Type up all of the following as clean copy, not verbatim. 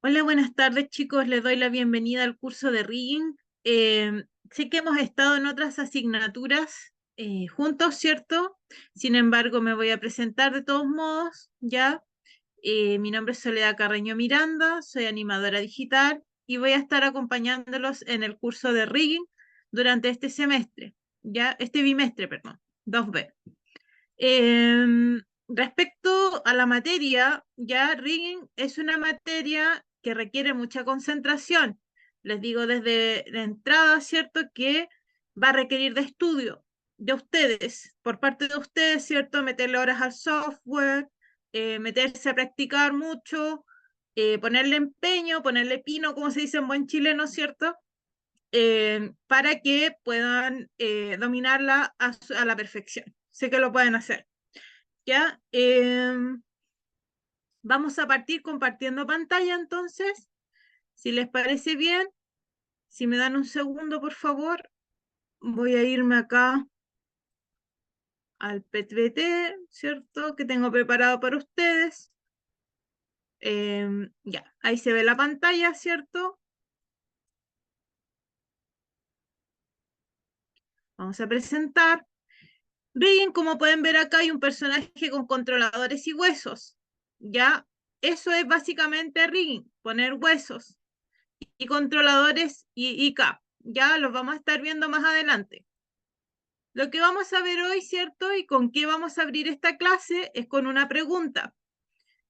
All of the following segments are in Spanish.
Hola, buenas tardes chicos, les doy la bienvenida al curso de Rigging. Sé que hemos estado en otras asignaturas juntos, ¿cierto? Sin embargo, me voy a presentar de todos modos, ¿ya? Mi nombre es Soledad Carreño Miranda, soy animadora digital y voy a estar acompañándolos en el curso de Rigging durante este semestre, ¿ya? Este bimestre, perdón, 2B. Respecto a la materia, ya rigging es una materia que requiere mucha concentración. Les digo desde la entrada, ¿cierto? Que va a requerir de estudio de ustedes, por parte de ustedes, ¿cierto? Meterle horas al software, meterse a practicar mucho, ponerle empeño, ponerle pino, como se dice en buen chileno, ¿cierto? Para que puedan dominarla a la perfección. Sé que lo pueden hacer. ¿Ya? Vamos a partir compartiendo pantalla entonces. Si les parece bien, si me dan un segundo, por favor, voy a irme acá al PPT, ¿cierto? Que tengo preparado para ustedes. Ya, ahí se ve la pantalla, ¿cierto? Vamos a presentar. Rigging, como pueden ver acá, hay un personaje con controladores y huesos. ¿Ya? Eso es básicamente rigging, poner huesos y controladores y IK. Ya los vamos a estar viendo más adelante. Lo que vamos a ver hoy, ¿cierto? Y con qué vamos a abrir esta clase es con una pregunta.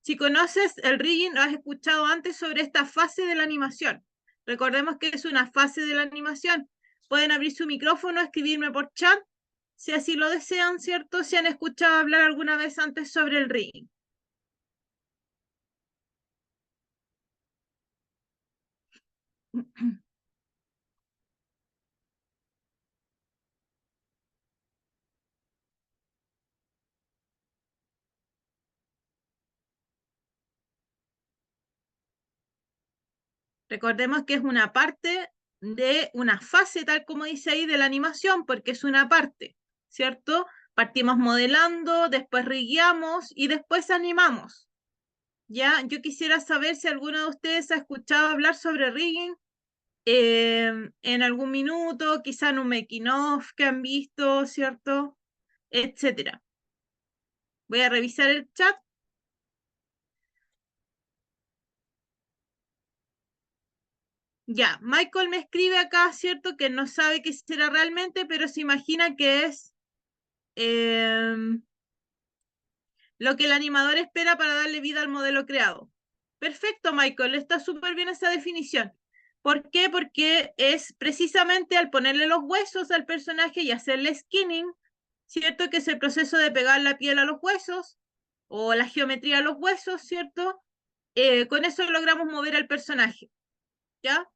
Si conoces el rigging, lo has escuchado antes sobre esta fase de la animación. Recordemos que es una fase de la animación. Pueden abrir su micrófono, escribirme por chat, si así lo desean, ¿cierto? Si han escuchado hablar alguna vez antes sobre el rigging. Recordemos que es una parte de una fase, tal como dice ahí, de la animación, porque es una parte, ¿cierto? Partimos modelando, después rigueamos y después animamos. Ya, yo quisiera saber si alguno de ustedes ha escuchado hablar sobre rigging en algún minuto, quizá en un making of que han visto, ¿cierto? Etcétera. Voy a revisar el chat. Ya, Michael me escribe acá, ¿cierto? Que no sabe qué será realmente, pero se imagina que es lo que el animador espera para darle vida al modelo creado. Perfecto, Michael, está súper bien esa definición. ¿Por qué? Porque es precisamente al ponerle los huesos al personaje y hacerle skinning, ¿cierto? Que es el proceso de pegar la piel a los huesos o la geometría a los huesos, ¿cierto? Con eso logramos mover al personaje, ¿ya?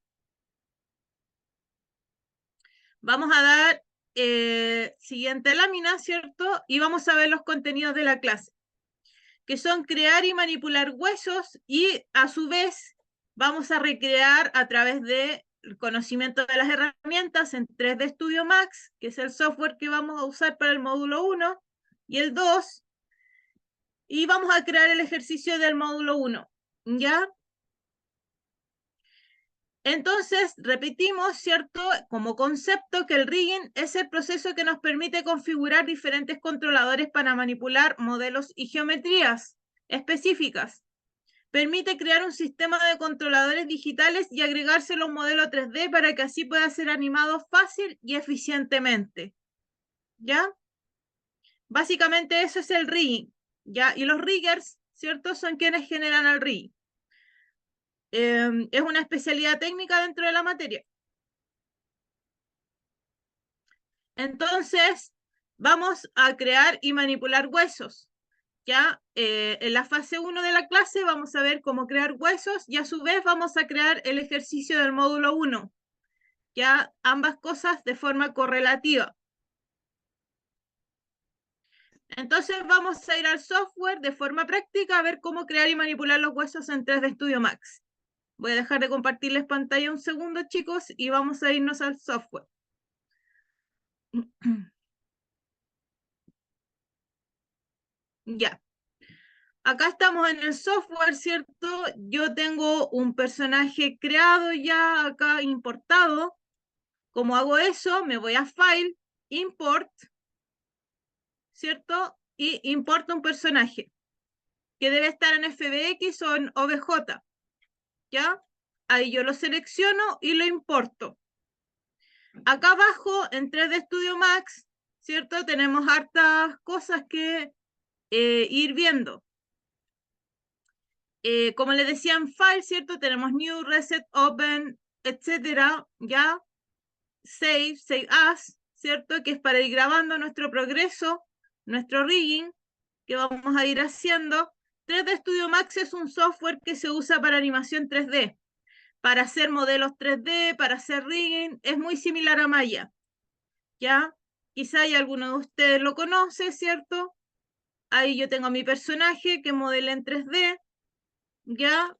Vamos a dar siguiente lámina, ¿cierto? Y vamos a ver los contenidos de la clase, que son crear y manipular huesos y a su vez vamos a recrear a través de conocimiento de las herramientas en 3D Studio Max, que es el software que vamos a usar para el módulo 1 y el 2, y vamos a crear el ejercicio del módulo 1, ¿ya? Entonces, repetimos, ¿cierto? Como concepto que el rigging es el proceso que nos permite configurar diferentes controladores para manipular modelos y geometrías específicas. Permite crear un sistema de controladores digitales y agregárselo a un modelo 3D para que así pueda ser animado fácil y eficientemente. ¿Ya? Básicamente eso es el rigging. ¿Ya? Y los riggers, ¿cierto? Son quienes generan el rigging. Es una especialidad técnica dentro de la materia. Entonces, vamos a crear y manipular huesos. Ya en la fase 1 de la clase vamos a ver cómo crear huesos y a su vez vamos a crear el ejercicio del módulo 1. Ya ambas cosas de forma correlativa. Entonces vamos a ir al software de forma práctica a ver cómo crear y manipular los huesos en 3D Studio Max. Voy a dejar de compartirles pantalla un segundo, chicos, y vamos a irnos al software. Ya. Acá estamos en el software, ¿cierto? Yo tengo un personaje creado ya acá, importado. ¿Cómo hago eso? Me voy a File, Import, ¿cierto? Y importo un personaje que debe estar en FBX o en OBJ, ¿ya? Ahí yo lo selecciono y lo importo. Acá abajo, en 3D Studio Max, ¿cierto? Tenemos hartas cosas que ir viendo. Como les decía en File, ¿cierto? Tenemos New, Reset, Open, etcétera, ¿ya? Save, Save As, ¿cierto? Que es para ir grabando nuestro progreso, nuestro rigging, que vamos a ir haciendo. 3D Studio Max es un software que se usa para animación 3D, para hacer modelos 3D, para hacer rigging, es muy similar a Maya, ¿ya? Quizá hay alguno de ustedes lo conoce, ¿cierto? Ahí yo tengo a mi personaje que modelé en 3D, ¿ya?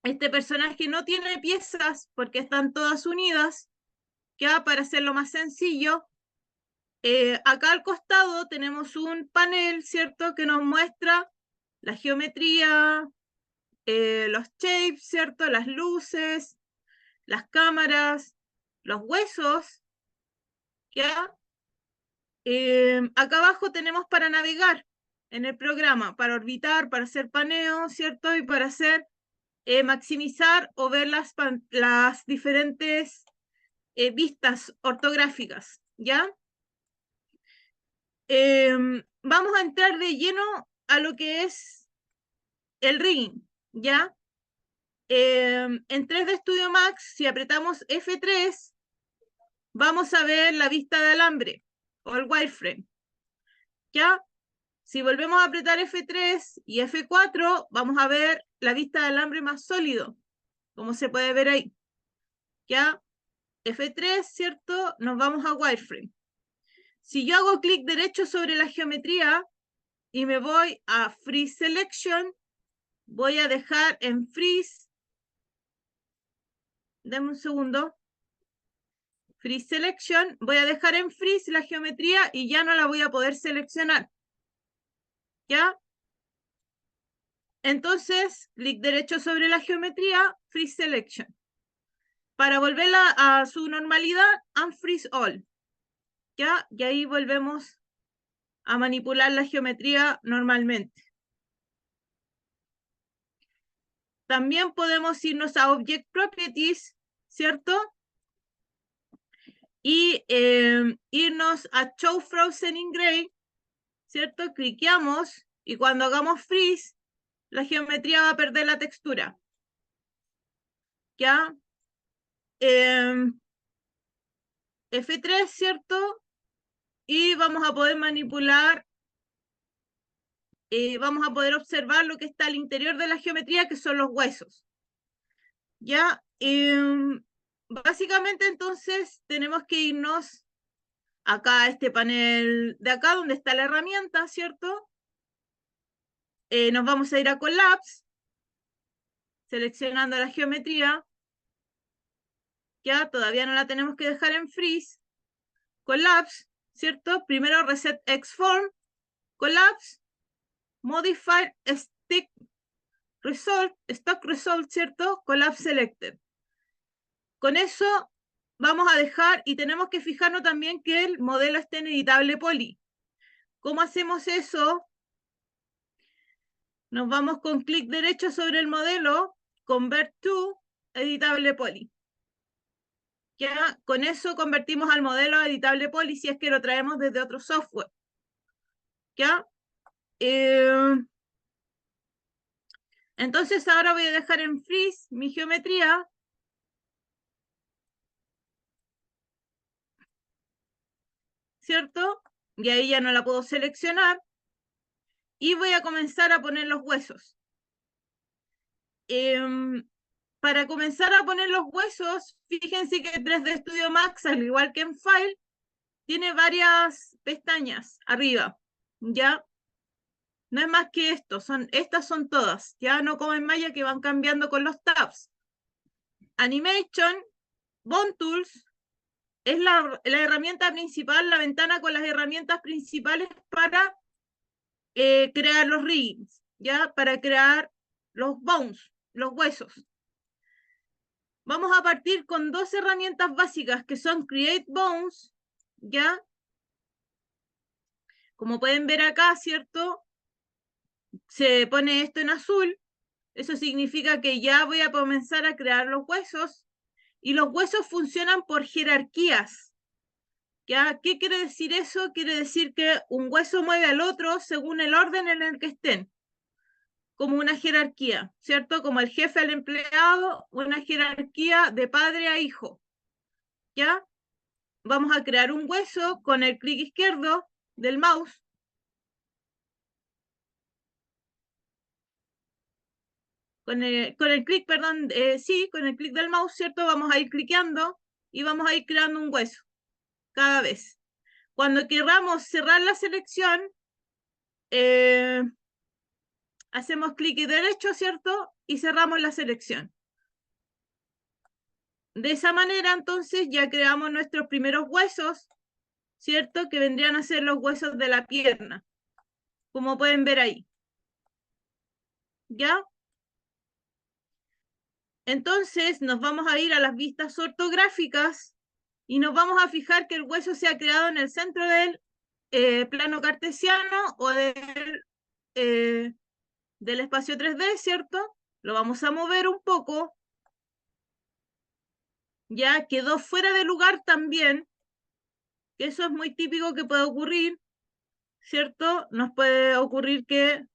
Este personaje no tiene piezas porque están todas unidas, ¿ya? Para hacerlo más sencillo. Acá al costado tenemos un panel, ¿cierto? Que nos muestra la geometría, los shapes, ¿cierto? Las luces, las cámaras, los huesos, ¿ya? Acá abajo tenemos para navegar en el programa, para orbitar, para hacer paneo, ¿cierto? Y para hacer maximizar o ver las diferentes vistas ortográficas, ¿ya? Vamos a entrar de lleno a lo que es el rigging, ¿ya? En 3D Studio Max, si apretamos F3, vamos a ver la vista de alambre o el wireframe, ¿ya? Si volvemos a apretar F3 y F4, vamos a ver la vista de alambre más sólido, como se puede ver ahí, ¿ya? F3, ¿cierto? Nos vamos a wireframe. Si yo hago clic derecho sobre la geometría y me voy a Freeze Selection, voy a dejar en Freeze, dame un segundo, Freeze Selection, voy a dejar en Freeze la geometría y ya no la voy a poder seleccionar, ¿ya? Entonces, clic derecho sobre la geometría, Freeze Selection. Para volverla a su normalidad, Unfreeze All, ¿ya? Y ahí volvemos a manipular la geometría normalmente. También podemos irnos a Object Properties, ¿cierto? Y irnos a Show Frozen in Gray, ¿cierto? Cliqueamos y cuando hagamos freeze, la geometría va a perder la textura. ¿Ya? F3, ¿cierto? Y vamos a poder manipular, vamos a poder observar lo que está al interior de la geometría, que son los huesos. ¿Ya? Básicamente entonces tenemos que irnos acá a este panel de acá donde está la herramienta, ¿cierto? Nos vamos a ir a Collapse, seleccionando la geometría. Ya, todavía no la tenemos que dejar en freeze. Collapse, ¿cierto? Primero Reset X Form, Collapse, Modify Stick Result, Stock Result, ¿cierto? Collapse Selected. Con eso vamos a dejar, y tenemos que fijarnos también que el modelo esté en editable poly. ¿Cómo hacemos eso? Nos vamos con clic derecho sobre el modelo, Convert to Editable Poly. Ya, con eso convertimos al modelo a editable poly si es que lo traemos desde otro software. ¿Ya? Entonces ahora voy a dejar en freeze mi geometría. ¿Cierto? Y ahí ya no la puedo seleccionar. Y voy a comenzar a poner los huesos. Para comenzar a poner los huesos, fíjense que 3D Studio Max, al igual que en File, tiene varias pestañas arriba. ¿Ya? No es más que esto, estas son todas, ya no como en Maya que van cambiando con los tabs. Animation, Bone Tools, es la herramienta principal, la ventana con las herramientas principales para crear los riggings, ¿ya? Para crear los bones, los huesos. Vamos a partir con dos herramientas básicas que son Create Bones, ¿ya? Como pueden ver acá, ¿cierto? Se pone esto en azul. Eso significa que ya voy a comenzar a crear los huesos. Y los huesos funcionan por jerarquías. ¿Ya? ¿Qué quiere decir eso? Quiere decir que un hueso mueve al otro según el orden en el que estén. Como una jerarquía, ¿cierto? Como el jefe al empleado, una jerarquía de padre a hijo. ¿Ya? Vamos a crear un hueso con el clic izquierdo del mouse. Con el clic, perdón, sí, con el clic del mouse, ¿cierto? Vamos a ir cliqueando y vamos a ir creando un hueso cada vez. Cuando queramos cerrar la selección, hacemos clic derecho, ¿cierto? Y cerramos la selección. De esa manera, entonces, ya creamos nuestros primeros huesos, ¿cierto? Que vendrían a ser los huesos de la pierna, como pueden ver ahí. ¿Ya? Entonces, nos vamos a ir a las vistas ortográficas y nos vamos a fijar que el hueso se ha creado en el centro del plano cartesiano o del espacio 3D, ¿cierto? Lo vamos a mover un poco. Ya quedó fuera de lugar también, que eso es muy típico que puede ocurrir, ¿cierto? Nos puede ocurrir que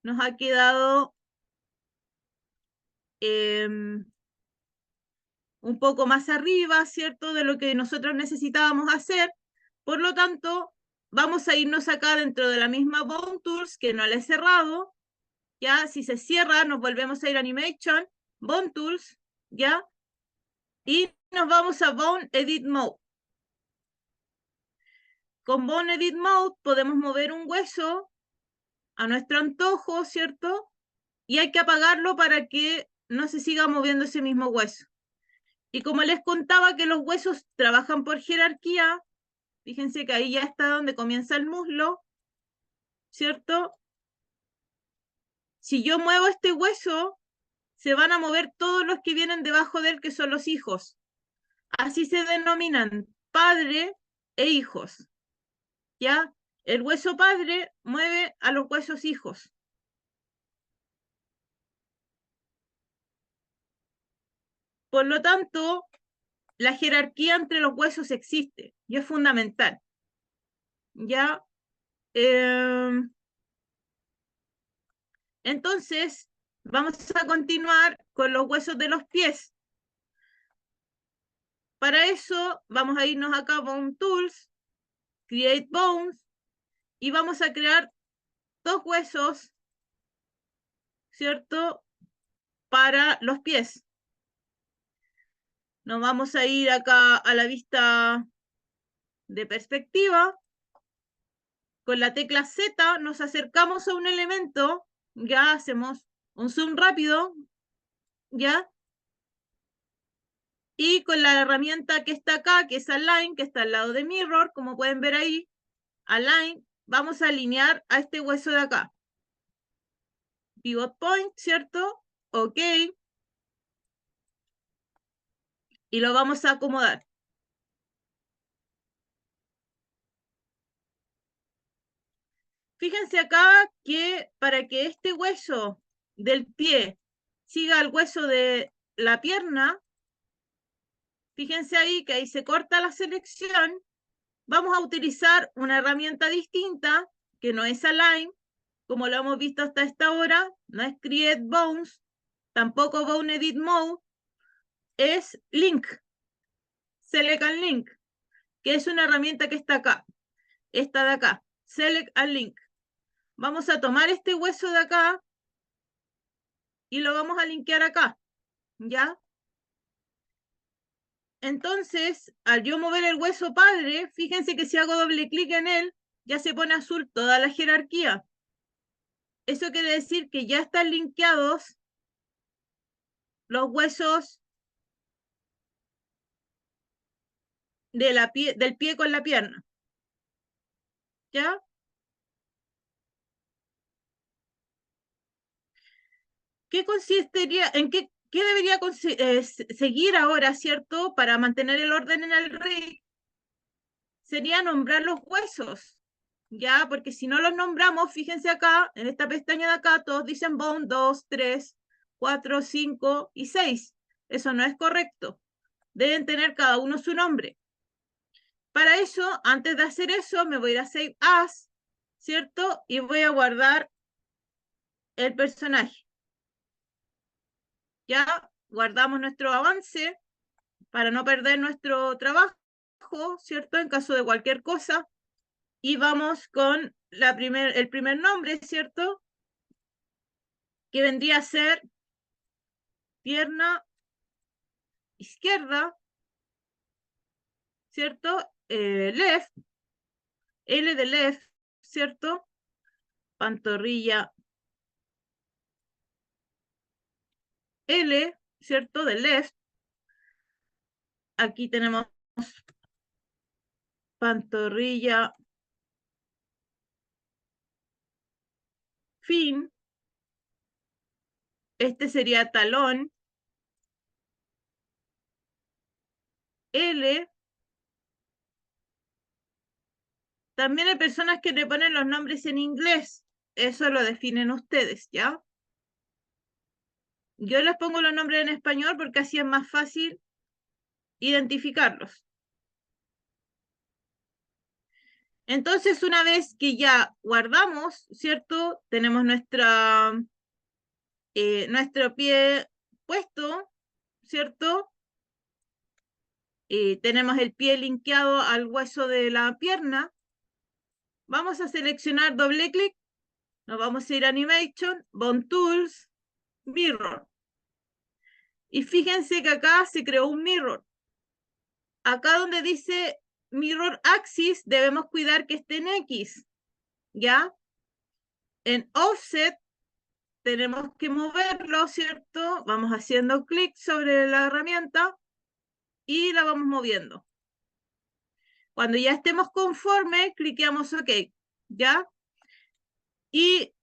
nos ha quedado un poco más arriba, ¿cierto? De lo que nosotros necesitábamos hacer. Por lo tanto, vamos a irnos acá dentro de la misma Bone Tools, que no la he cerrado. Ya, si se cierra, nos volvemos a ir a Animation, Bone Tools, ¿ya? Y nos vamos a Bone Edit Mode. Con Bone Edit Mode podemos mover un hueso a nuestro antojo, ¿cierto? Y hay que apagarlo para que no se siga moviendo ese mismo hueso. Y como les contaba que los huesos trabajan por jerarquía, fíjense que ahí ya está donde comienza el muslo, ¿cierto? Si yo muevo este hueso, se van a mover todos los que vienen debajo de él, que son los hijos. Así se denominan padre e hijos, ¿ya? El hueso padre mueve a los huesos hijos. Por lo tanto, la jerarquía entre los huesos existe y es fundamental. ¿Ya? Entonces, vamos a continuar con los huesos de los pies. Para eso, vamos a irnos acá a Bone Tools, Create Bones, y vamos a crear dos huesos, ¿cierto? Para los pies. Nos vamos a ir acá a la vista de perspectiva. Con la tecla Z nos acercamos a un elemento, ya hacemos un zoom rápido, ¿ya? Y con la herramienta que está acá, que es Align, que está al lado de Mirror, como pueden ver ahí, Align, vamos a alinear a este hueso de acá. Pivot Point, ¿cierto? Ok. Y lo vamos a acomodar. Fíjense acá que para que este hueso del pie siga al hueso de la pierna, fíjense ahí que ahí se corta la selección. Vamos a utilizar una herramienta distinta, que no es Align, como lo hemos visto hasta esta hora, no es Create Bones, tampoco Bone Edit Mode, es Link, Select and Link, que es una herramienta que está acá, esta de acá, Select and Link. Vamos a tomar este hueso de acá y lo vamos a linkear acá, ¿ya? Entonces, al yo mover el hueso padre, fíjense que si hago doble clic en él, ya se pone azul toda la jerarquía. Eso quiere decir que ya están linkeados los huesos del pie con la pierna. ¿Ya? ¿Qué consistiría, en qué debería seguir ahora, ¿cierto? Para mantener el orden en el rig, sería nombrar los huesos, ¿ya? Porque si no los nombramos, fíjense acá, en esta pestaña de acá, todos dicen bone 2, 3, 4, 5 y 6. Eso no es correcto. Deben tener cada uno su nombre. Para eso, antes de hacer eso, me voy a ir a Save As, ¿cierto? Y voy a guardar el personaje. Ya guardamos nuestro avance para no perder nuestro trabajo, ¿cierto? En caso de cualquier cosa. Y vamos con el primer nombre, ¿cierto? Que vendría a ser pierna izquierda, ¿cierto? Left, L de left, ¿cierto? Pantorrilla L, ¿cierto? De left. Aquí tenemos pantorrilla fin. Este sería talón L. También hay personas que le ponen los nombres en inglés. Eso lo definen ustedes, ¿ya? Yo les pongo los nombres en español porque así es más fácil identificarlos. Entonces, una vez que ya guardamos, ¿cierto? Tenemos nuestro pie puesto, ¿cierto? Tenemos el pie linkeado al hueso de la pierna. Vamos a seleccionar doble clic. Nos vamos a ir a Animation, Bone Tools, Mirror. Y fíjense que acá se creó un mirror. Acá donde dice Mirror Axis, debemos cuidar que esté en X, ¿ya? En Offset tenemos que moverlo, ¿cierto? Vamos haciendo clic sobre la herramienta y la vamos moviendo. Cuando ya estemos conformes, cliqueamos OK, ¿ya? Y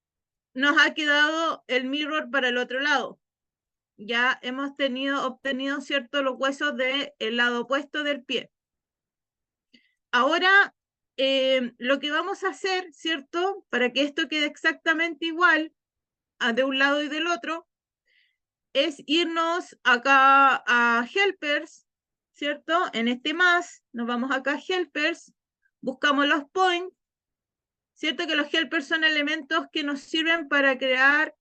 nos ha quedado el mirror para el otro lado. Ya hemos obtenido, ¿cierto? Los huesos del lado opuesto del pie. Ahora, lo que vamos a hacer, ¿cierto? Para que esto quede exactamente igual de un lado y del otro, es irnos acá a Helpers, ¿cierto? En este más, nos vamos acá a Helpers, buscamos los points, ¿cierto? Que los Helpers son elementos que nos sirven para crear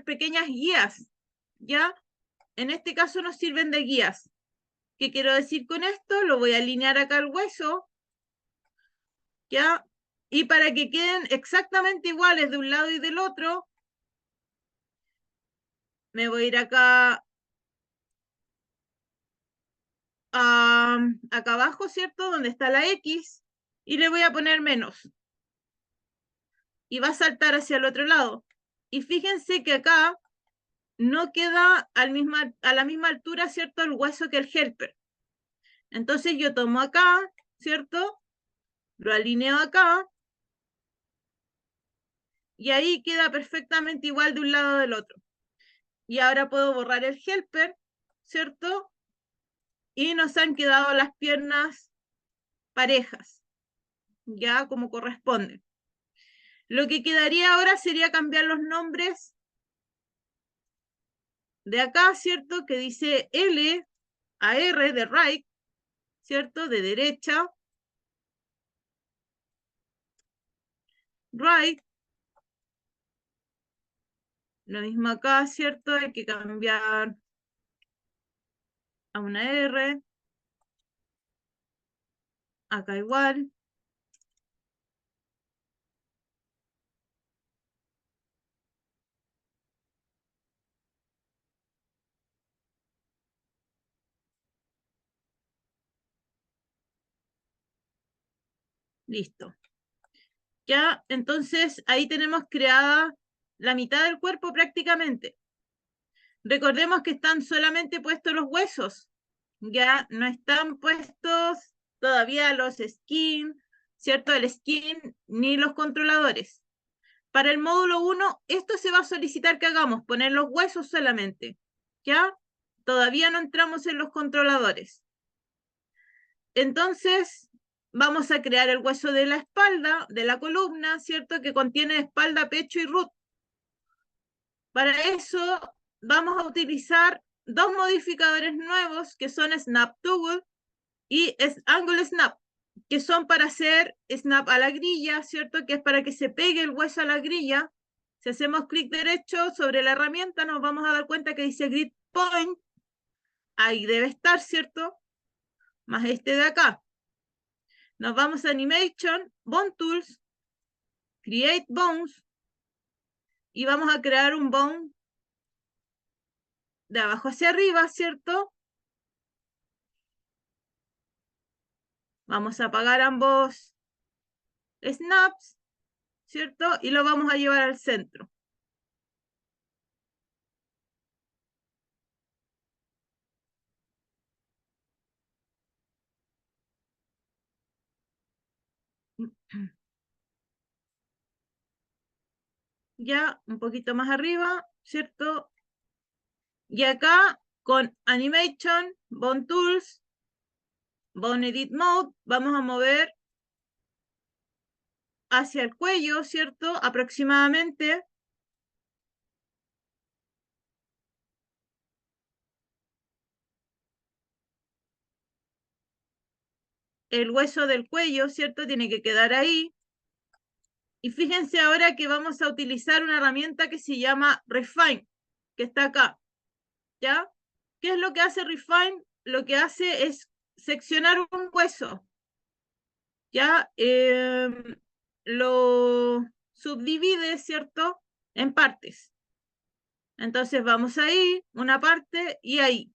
pequeñas guías, ¿ya? En este caso nos sirven de guías. ¿Qué quiero decir con esto? Lo voy a alinear acá al hueso, ¿ya? Y para que queden exactamente iguales de un lado y del otro, me voy a ir acá, acá abajo, ¿cierto? Donde está la X, y le voy a poner menos. Y va a saltar hacia el otro lado. Y fíjense que acá no queda a la misma altura, ¿cierto? El hueso que el helper. Entonces yo tomo acá, ¿cierto? Lo alineo acá. Y ahí queda perfectamente igual de un lado del otro. Y ahora puedo borrar el helper, ¿cierto? Y nos han quedado las piernas parejas, ya como corresponde. Lo que quedaría ahora sería cambiar los nombres de acá, ¿cierto? Que dice L a R de right, ¿cierto? De derecha, right. Lo mismo acá, ¿cierto? Hay que cambiar a una R. Acá igual. Listo. Ya, entonces ahí tenemos creada la mitad del cuerpo prácticamente. Recordemos que están solamente puestos los huesos, ya no están puestos todavía los skin, ¿cierto? El skin ni los controladores. Para el módulo 1, esto se va a solicitar que hagamos, poner los huesos solamente, ¿ya? Todavía no entramos en los controladores. Entonces, vamos a crear el hueso de la espalda, de la columna, ¿cierto? Que contiene espalda, pecho y root. Para eso, vamos a utilizar dos modificadores nuevos que son Snap Toggle y Angle Snap, que son para hacer snap a la grilla, ¿cierto? Que es para que se pegue el hueso a la grilla. Si hacemos clic derecho sobre la herramienta, nos vamos a dar cuenta que dice Grid Point. Ahí debe estar, ¿cierto? Más este de acá. Nos vamos a Animation, Bone Tools, Create Bones, y vamos a crear un bone de abajo hacia arriba, ¿cierto? Vamos a apagar ambos snaps, ¿cierto? Y lo vamos a llevar al centro. Ya un poquito más arriba, ¿cierto? Y acá con Animation, Bone Tools, Bone Edit Mode, vamos a mover hacia el cuello, ¿cierto? Aproximadamente. El hueso del cuello, ¿cierto? Tiene que quedar ahí. Y fíjense ahora que vamos a utilizar una herramienta que se llama Refine, que está acá, ¿ya? ¿Qué es lo que hace Refine? Lo que hace es seccionar un hueso, ¿ya? Lo subdivide, ¿cierto? En partes. Entonces vamos ahí, una parte y ahí.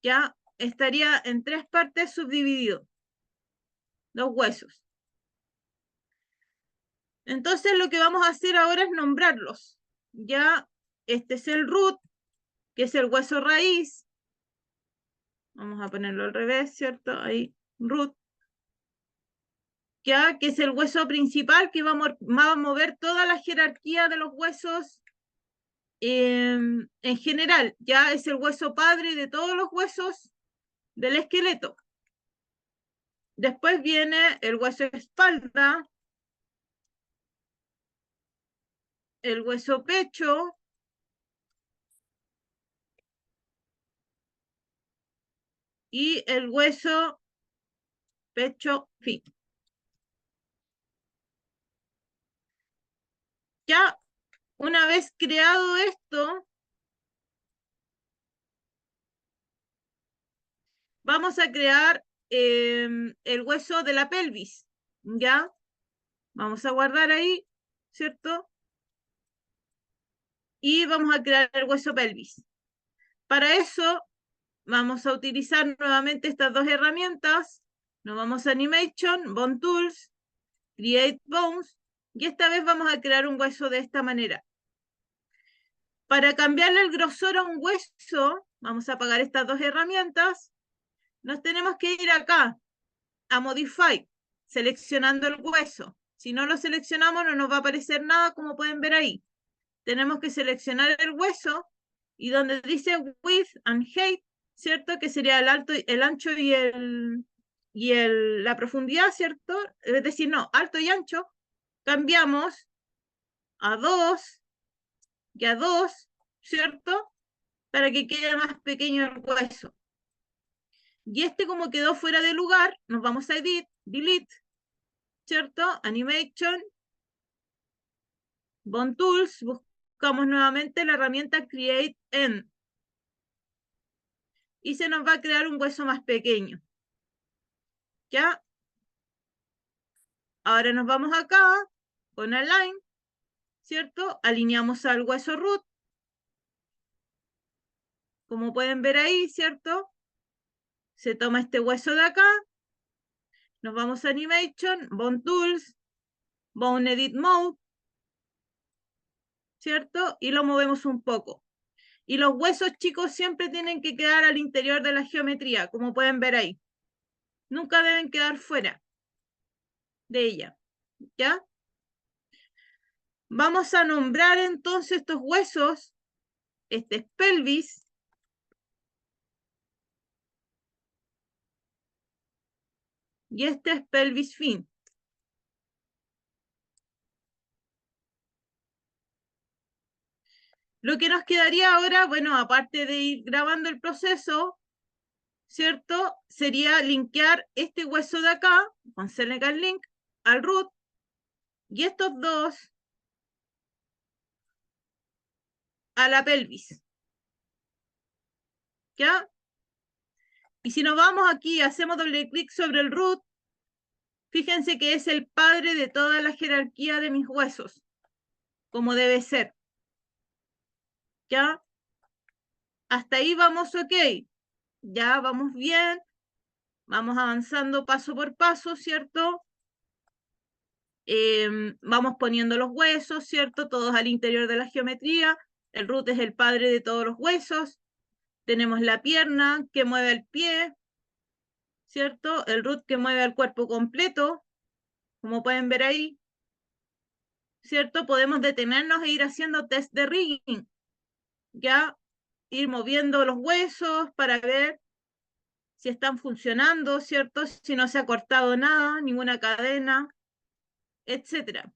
Ya estaría en 3 partes subdividido los huesos. Entonces lo que vamos a hacer ahora es nombrarlos. Ya este es el root, que es el hueso raíz. Vamos a ponerlo al revés, ¿cierto? Ahí, root. Ya que es el hueso principal que va a mover toda la jerarquía de los huesos en general. Ya es el hueso padre de todos los huesos del esqueleto. Después viene el hueso espalda, el hueso pecho, y el hueso pecho fin. Ya una vez creado esto, vamos a crear el hueso de la pelvis. Ya, vamos a guardar ahí, ¿cierto? Y vamos a crear el hueso pelvis. Para eso vamos a utilizar nuevamente estas dos herramientas. Nos vamos a Animation, Bone Tools, Create Bones, y esta vez vamos a crear un hueso de esta manera. Para cambiarle el grosor a un hueso, vamos a apagar estas dos herramientas. Nos tenemos que ir acá a Modify, seleccionando el hueso. Si no lo seleccionamos, no nos va a aparecer nada, como pueden ver ahí. Tenemos que seleccionar el hueso y donde dice Width and Height, ¿cierto? Que sería el alto, el ancho y la profundidad, ¿cierto? Es decir, no, alto y ancho. Cambiamos a 2 y a 2, ¿cierto? Para que quede más pequeño el hueso. Y este, como quedó fuera de lugar, nos vamos a Edit, Delete, ¿cierto? Animation, Bone Tools, buscamos nuevamente la herramienta Create End. Y se nos va a crear un hueso más pequeño. ¿Ya? Ahora nos vamos acá, con Align, ¿cierto? Alineamos al hueso root. Como pueden ver ahí, ¿cierto? Se toma este hueso de acá. Nos vamos a Animation, Bone Tools, Bone Edit Mode, ¿cierto? Y lo movemos un poco. Y los huesos chicos siempre tienen que quedar al interior de la geometría, como pueden ver ahí. Nunca deben quedar fuera de ella, ¿ya? Vamos a nombrar entonces estos huesos. Este es pelvis. Y este es pelvis fin. Lo que nos quedaría ahora, bueno, aparte de ir grabando el proceso, ¿cierto? Sería linkear este hueso de acá, con Select Link, al root, y estos dos a la pelvis. ¿Ya? Y si nos vamos aquí, hacemos doble clic sobre el root, fíjense que es el padre de toda la jerarquía de mis huesos, como debe ser. ¿Ya? Hasta ahí vamos ok. Ya vamos bien. Vamos avanzando paso por paso, ¿cierto? Vamos poniendo los huesos, ¿cierto? Todos al interior de la geometría. El root es el padre de todos los huesos. Tenemos la pierna que mueve el pie, ¿cierto? El root que mueve el cuerpo completo, como pueden ver ahí, ¿cierto? Podemos detenernos e ir haciendo test de rigging, ya ir moviendo los huesos para ver si están funcionando, ¿cierto? Si no se ha cortado nada, ninguna cadena, etcétera.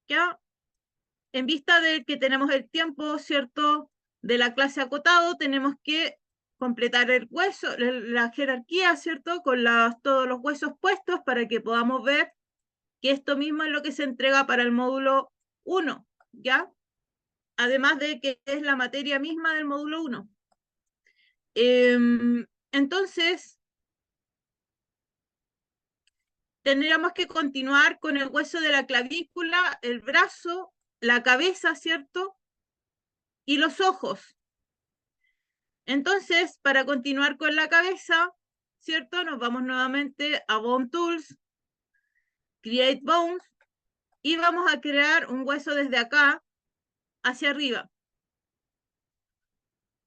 ¿Ya? En vista de que tenemos el tiempo, ¿cierto? De la clase acotado, tenemos que completar el hueso, la jerarquía, ¿cierto? Con todos los huesos puestos para que podamos ver que esto mismo es lo que se entrega para el módulo 1, ¿ya? Además de que es la materia misma del módulo 1. Entonces, tendríamos que continuar con el hueso de la clavícula, el brazo, la cabeza, ¿cierto? Y los ojos. Entonces, para continuar con la cabeza, ¿cierto? Nos vamos nuevamente a Bone Tools, Create Bones, y vamos a crear un hueso desde acá hacia arriba.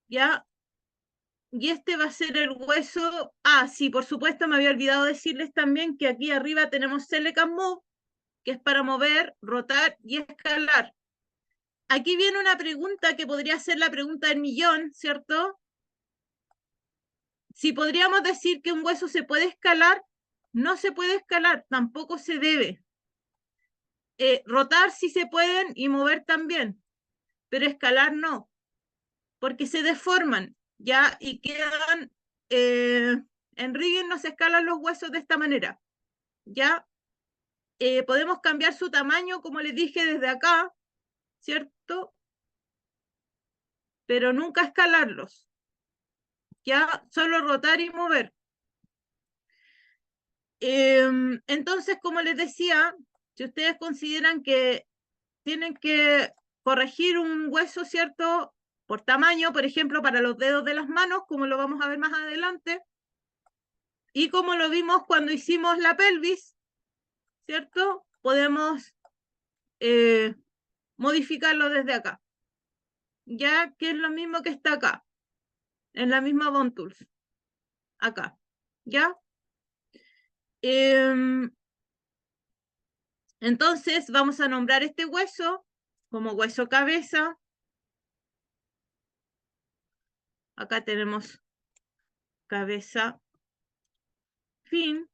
¿Ya? Y este va a ser el hueso. Ah, sí, por supuesto, me había olvidado decirles también que aquí arriba tenemos Select and Move, que es para mover, rotar y escalar. Aquí viene una pregunta que podría ser la pregunta del millón, ¿cierto? Si podríamos decir que un hueso se puede escalar, no se puede escalar, tampoco se debe. Rotar sí se pueden y mover también, pero escalar no, porque se deforman, ¿ya? Y quedan, en rigging no se escalan los huesos de esta manera, ¿ya? Podemos cambiar su tamaño, como les dije, desde acá, ¿cierto? Pero nunca escalarlos, ¿ya? Solo rotar y mover. Entonces, como les decía, si ustedes consideran que tienen que corregir un hueso, ¿cierto? Por tamaño, por ejemplo, para los dedos de las manos, como lo vamos a ver más adelante, y como lo vimos cuando hicimos la pelvis, ¿cierto? Podemos modificarlo desde acá, ya que es lo mismo que está acá, en la misma Bone Tools, acá, ¿ya? Entonces vamos a nombrar este hueso como hueso cabeza. Acá tenemos cabeza fin,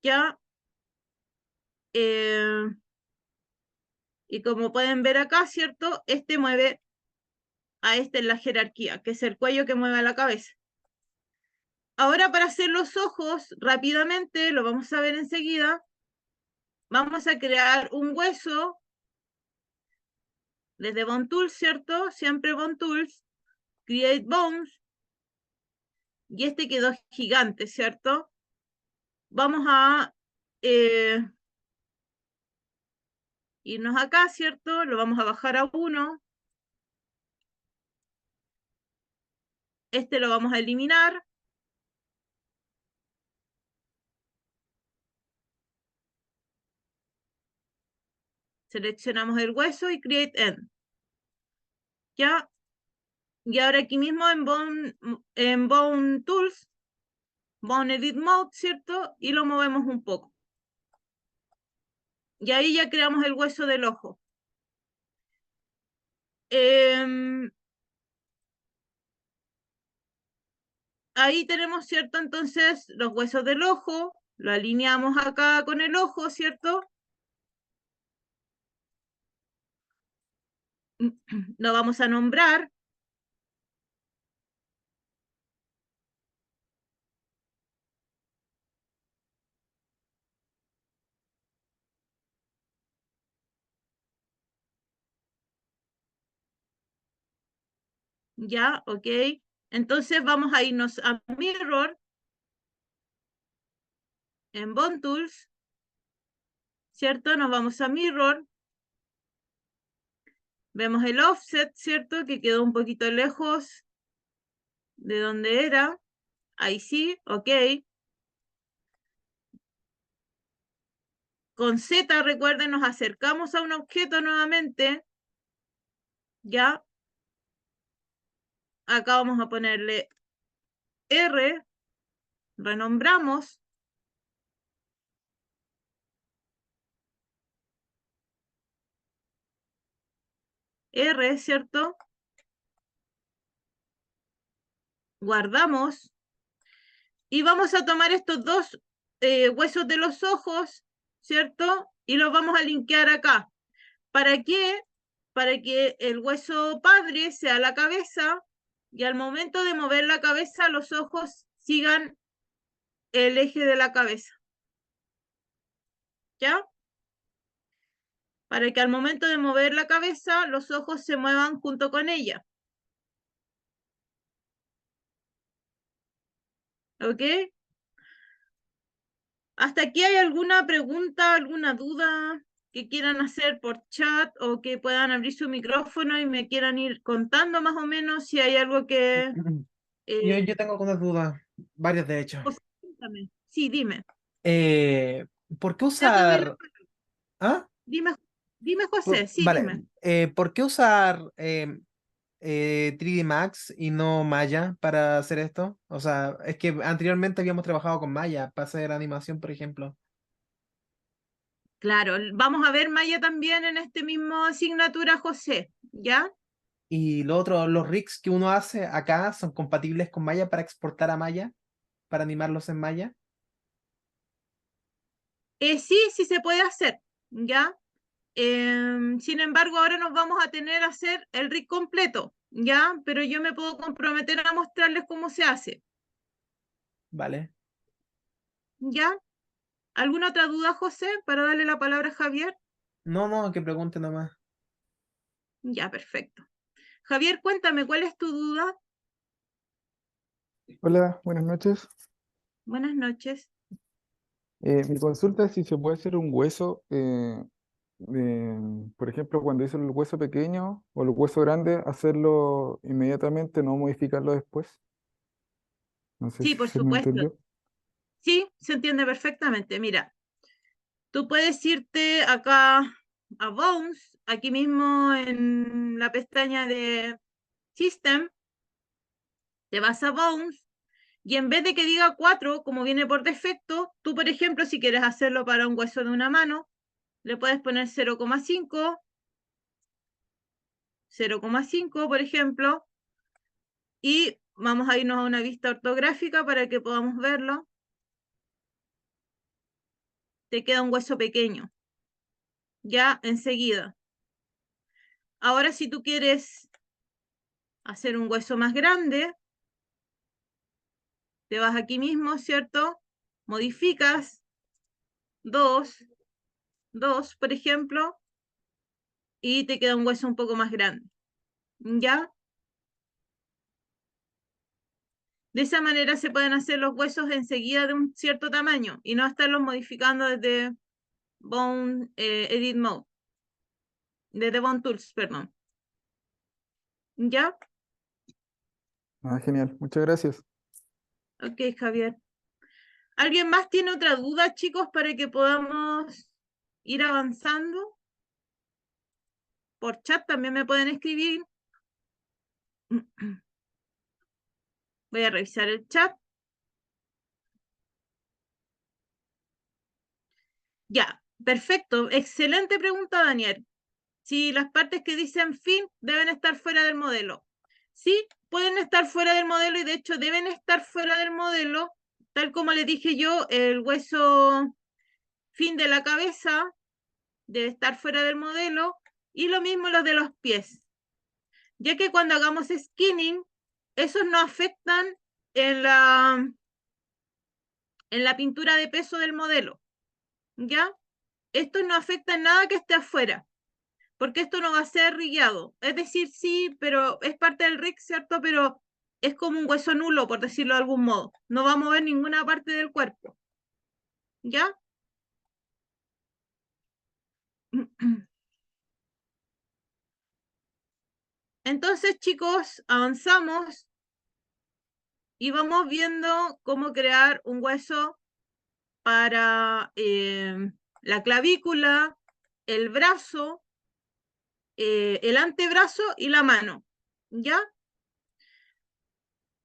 ¿ya? Y como pueden ver acá, ¿cierto? Este mueve a este en la jerarquía, que es el cuello que mueve a la cabeza. Ahora para hacer los ojos, rápidamente, lo vamos a ver enseguida, vamos a crear un hueso desde Bone Tools, ¿cierto? Siempre Bone Tools, Create Bones, y este quedó gigante, ¿cierto? Vamos a irnos acá, ¿cierto? Lo vamos a bajar a 1. Este lo vamos a eliminar. Seleccionamos el hueso y Create End. ¿Ya? Y ahora aquí mismo en Bone Tools, Bone Edit Mode, ¿cierto? Y lo movemos un poco. Y ahí ya creamos el hueso del ojo. Ahí tenemos, ¿cierto? Entonces, los huesos del ojo, lo alineamos acá con el ojo, ¿cierto? Lo vamos a nombrar. Ya, ok. Entonces vamos a irnos a Mirror, en Bone Tools, ¿cierto? Nos vamos a Mirror. Vemos el offset, ¿cierto? Que quedó un poquito lejos de donde era. Ahí sí, ok. Con Z, recuerden, nos acercamos a un objeto nuevamente. Ya. Acá vamos a ponerle R. Renombramos. R, ¿cierto? Guardamos. Y vamos a tomar estos dos huesos de los ojos, ¿cierto? Y los vamos a linkear acá. ¿Para qué? Para que el hueso padre sea la cabeza y al momento de mover la cabeza los ojos sigan el eje de la cabeza. ¿Ya? Para que al momento de mover la cabeza los ojos se muevan junto con ella. ¿Ok? ¿Hasta aquí hay alguna pregunta, alguna duda que quieran hacer por chat o que puedan abrir su micrófono y me quieran ir contando más o menos si hay algo que... Yo tengo algunas dudas, varias de hecho. José, cuéntame. Sí, dime. Eh, ¿Por qué Ya te doy la usar... palabra. ¿Ah? Dime, José, sí, Vale, dime. ¿por qué usar 3D Max y no Maya para hacer esto? O sea, es que anteriormente habíamos trabajado con Maya para hacer animación, por ejemplo. Claro, vamos a ver Maya también en este mismo asignatura, José, ¿ya? Y lo otro, los rigs que uno hace acá son compatibles con Maya para exportar a Maya, para animarlos en Maya. Sí, sí se puede hacer, ¿ya? Sin embargo, ahora nos vamos a tener a hacer el rig completo, ¿ya? Pero yo me puedo comprometer a mostrarles cómo se hace, Vale. ¿ya? ¿Alguna otra duda, José, para darle la palabra a Javier? No, no, que pregunte nomás. Ya, perfecto. Javier, cuéntame, ¿cuál es tu duda? Hola, buenas noches. Buenas noches. Mi consulta es si se puede hacer un hueso, por ejemplo, cuando hice el hueso pequeño o el hueso grande, hacerlo inmediatamente, no modificarlo después. No sé Sí, si por se me supuesto. entendió. Sí, se entiende perfectamente. Mira, tú puedes irte acá a Bones, aquí mismo en la pestaña de System, te vas a Bones y en vez de que diga 4, como viene por defecto, tú, por ejemplo, si quieres hacerlo para un hueso de una mano, le puedes poner 0,5, 0,5, por ejemplo, y vamos a irnos a una vista ortográfica para que podamos verlo. Te queda un hueso pequeño, ya enseguida. Ahora, si tú quieres hacer un hueso más grande, te vas aquí mismo, ¿cierto? Modificas 2, 2, por ejemplo, y te queda un hueso un poco más grande, ¿ya? De esa manera se pueden hacer los huesos enseguida de un cierto tamaño y no estarlos modificando desde Bone Edit Mode, desde Bone Tools, perdón. ¿Ya? Ah, genial, muchas gracias. Ok, Javier. ¿Alguien más tiene otra duda, chicos, para que podamos ir avanzando? Por chat también me pueden escribir. Voy a revisar el chat. Ya, perfecto. Excelente pregunta, Daniel. Si las partes que dicen fin deben estar fuera del modelo. Sí, pueden estar fuera del modelo y de hecho deben estar fuera del modelo, tal como les dije yo, el hueso fin de la cabeza debe estar fuera del modelo y lo mismo los de los pies, ya que cuando hagamos skinning, esos no afectan en la pintura de peso del modelo, ¿ya? Esto no afecta en nada que esté afuera, porque esto no va a ser rigueado. Es decir, sí, pero es parte del rig, ¿cierto? Pero es como un hueso nulo, por decirlo de algún modo. No va a mover ninguna parte del cuerpo, ¿ya? Entonces, chicos, avanzamos y vamos viendo cómo crear un hueso para la clavícula, el brazo, el antebrazo y la mano, ¿ya?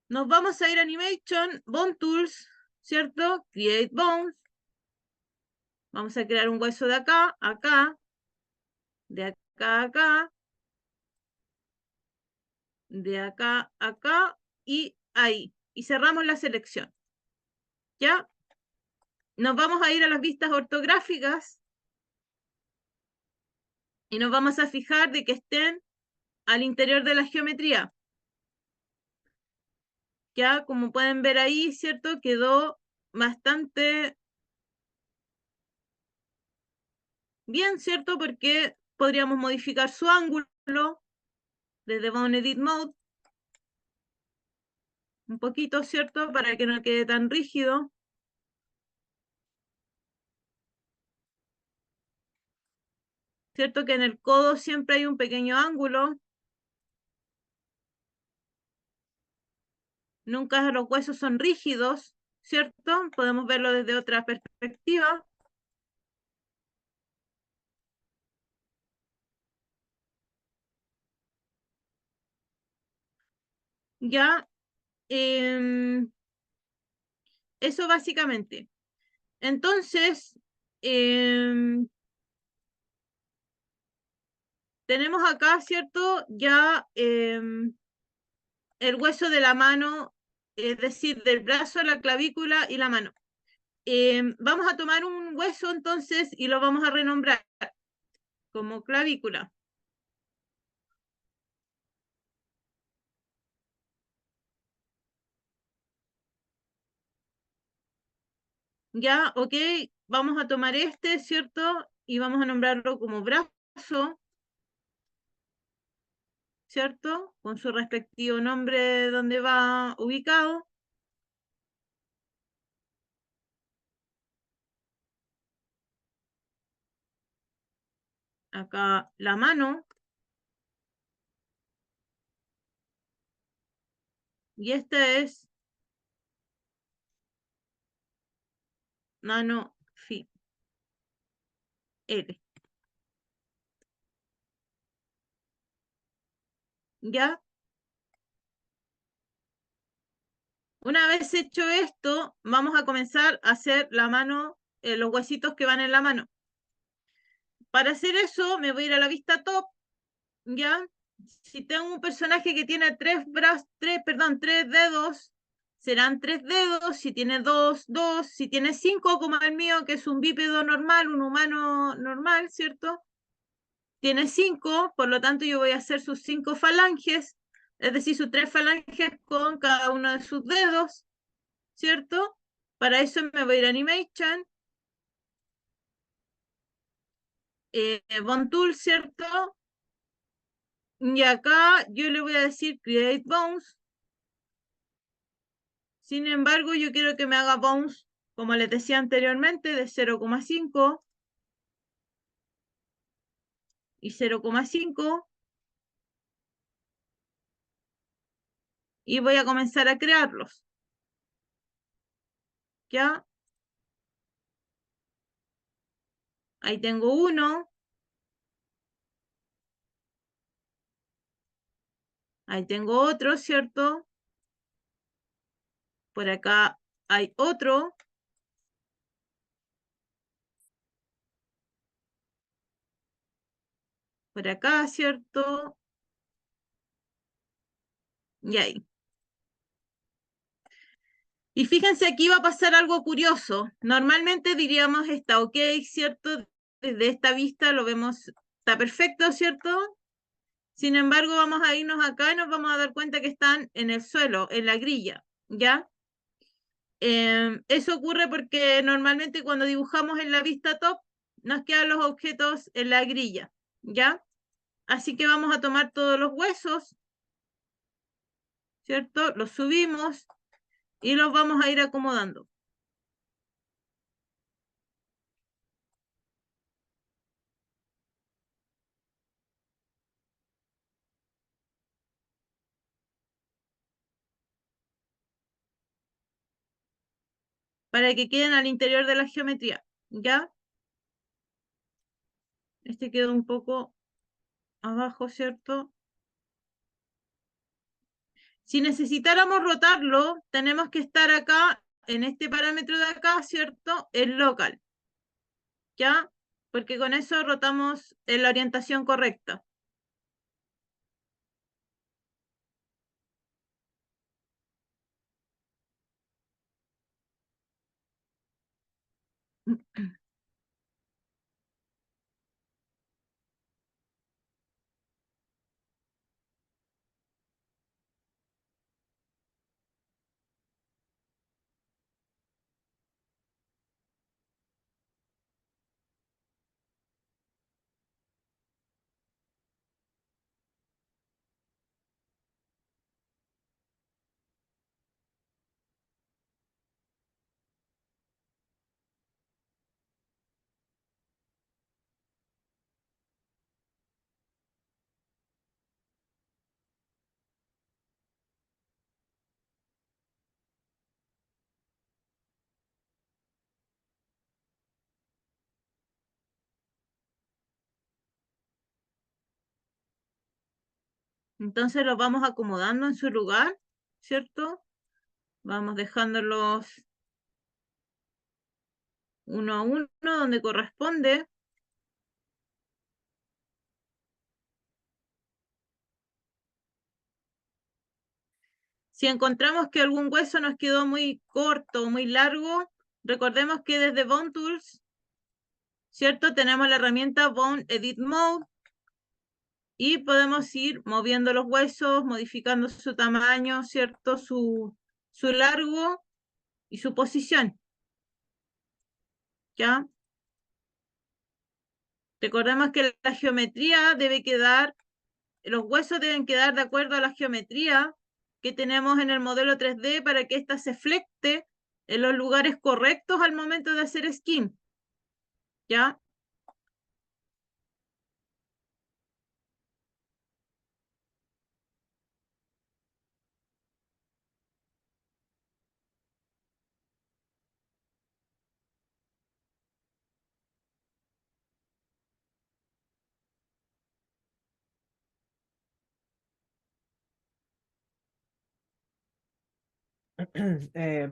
Nos vamos a ir a Animation, Bone Tools, ¿cierto? Create Bones. Vamos a crear un hueso de acá, acá, de acá, acá, de acá, acá y ahí. Y cerramos la selección, ¿ya? Nos vamos a ir a las vistas ortográficas y nos vamos a fijar de que estén al interior de la geometría. Ya, como pueden ver ahí, ¿cierto? Quedó bastante bien, ¿cierto? Porque podríamos modificar su ángulo desde Bone Edit Mode un poquito, ¿cierto? Para que no quede tan rígido. ¿Cierto? Que en el codo siempre hay un pequeño ángulo. Nunca los huesos son rígidos, ¿cierto? Podemos verlo desde otra perspectiva. Ya, eso básicamente. Entonces, tenemos acá, ¿cierto? Ya el hueso de la mano, es decir, del brazo, la clavícula y la mano. Vamos a tomar un hueso entonces y lo vamos a renombrar como clavícula. Ya, ok, vamos a tomar este, ¿cierto? Y vamos a nombrarlo como brazo, ¿cierto? Con su respectivo nombre donde va ubicado. Acá la mano. Y esta es mano fi, L. ¿Ya? Una vez hecho esto, vamos a comenzar a hacer la mano, los huesitos que van en la mano. Para hacer eso, me voy a ir a la vista top, ¿ya? Si tengo un personaje que tiene tres dedos, serán 3 dedos. Si tiene dos, dos. Si tiene 5, como el mío, que es un bípedo normal, un humano normal, ¿cierto? Tiene 5, por lo tanto yo voy a hacer sus 5 falanges, es decir, sus 3 falanges con cada uno de sus dedos, ¿cierto? Para eso me voy a ir a Animation, Bone Tool, ¿cierto? Y acá yo le voy a decir Create Bones. Sin embargo, yo quiero que me haga bounce, como les decía anteriormente, de 0,5 y 0,5. Y voy a comenzar a crearlos. ¿Ya? Ahí tengo uno. Ahí tengo otro, ¿cierto? Por acá hay otro. Por acá, ¿cierto? Y ahí. Y fíjense, aquí va a pasar algo curioso. Normalmente diríamos está ok, ¿cierto? Desde esta vista lo vemos, está perfecto, ¿cierto? Sin embargo, vamos a irnos acá y nos vamos a dar cuenta que están en el suelo, en la grilla, ¿ya? Eso ocurre porque normalmente cuando dibujamos en la vista top, nos quedan los objetos en la grilla, ¿ya? Así que vamos a tomar todos los huesos, ¿cierto? Los subimos y los vamos a ir acomodando. Para que queden al interior de la geometría, ¿ya? Este quedó un poco abajo, ¿cierto? Si necesitáramos rotarlo, tenemos que estar acá, en este parámetro de acá, ¿cierto? El local, ¿ya? Porque con eso rotamos en la orientación correcta. Entonces los vamos acomodando en su lugar, ¿cierto? Vamos dejándolos uno a uno donde corresponde. Si encontramos que algún hueso nos quedó muy corto o muy largo, recordemos que desde Bone Tools, ¿cierto? Tenemos la herramienta Bone Edit Mode y podemos ir moviendo los huesos, modificando su tamaño, ¿cierto? Su largo y su posición, ¿ya? Recordemos que la geometría debe quedar, los huesos deben quedar de acuerdo a la geometría que tenemos en el modelo 3D para que ésta se flecte en los lugares correctos al momento de hacer skin, ¿ya?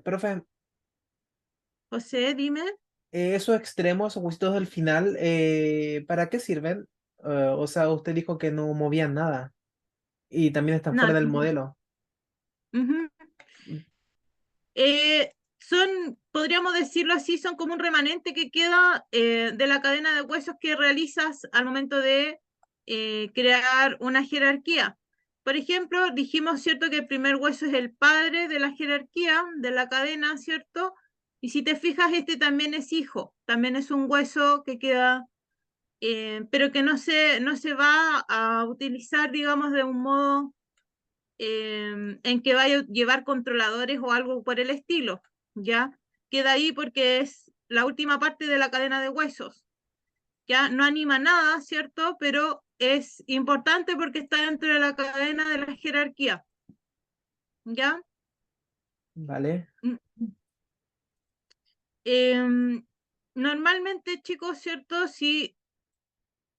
Profe, José, dime. esos extremos o huesitos del final, ¿para qué sirven? O sea, usted dijo que no movían nada y también están No, fuera del no. modelo. Ujú. Son, podríamos decirlo así, son como un remanente que queda de la cadena de huesos que realizas al momento de crear una jerarquía. Por ejemplo, dijimos, ¿cierto?, que el primer hueso es el padre de la jerarquía, de la cadena, ¿cierto? Y si te fijas, este también es hijo, también es un hueso que queda, pero que no se va a utilizar, digamos, de un modo en que vaya a llevar controladores o algo por el estilo, ¿ya? Queda ahí porque es la última parte de la cadena de huesos, ¿ya? No anima nada, ¿cierto? Pero es importante porque está dentro de la cadena de la jerarquía, ¿ya? ¿Vale? Em, Normalmente, chicos, ¿cierto? Si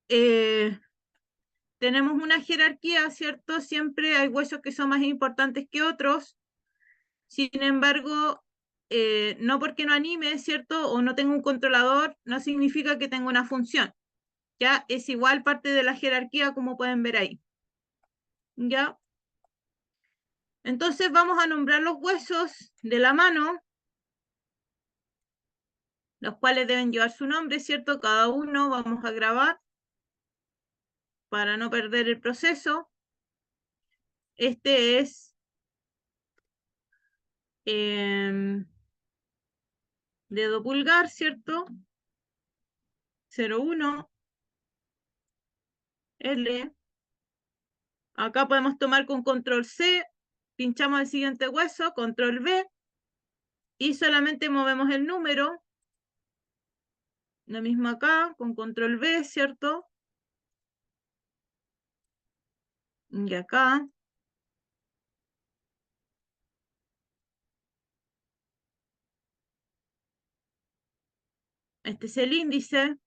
eh, tenemos una jerarquía, ¿cierto? Siempre hay huesos que son más importantes que otros. Sin embargo, no porque no anime, ¿cierto? O no tenga un controlador, no significa que tenga una función. Ya es igual parte de la jerarquía, como pueden ver ahí. ¿Ya? Entonces vamos a nombrar los huesos de la mano, los cuales deben llevar su nombre, ¿cierto? Cada uno vamos a grabar para no perder el proceso. Este es dedo pulgar, ¿cierto? 01, L. Acá podemos tomar con control C, pinchamos el siguiente hueso, control V, y solamente movemos el número. Lo mismo acá, con control V, ¿cierto? Y acá. Este es el índice.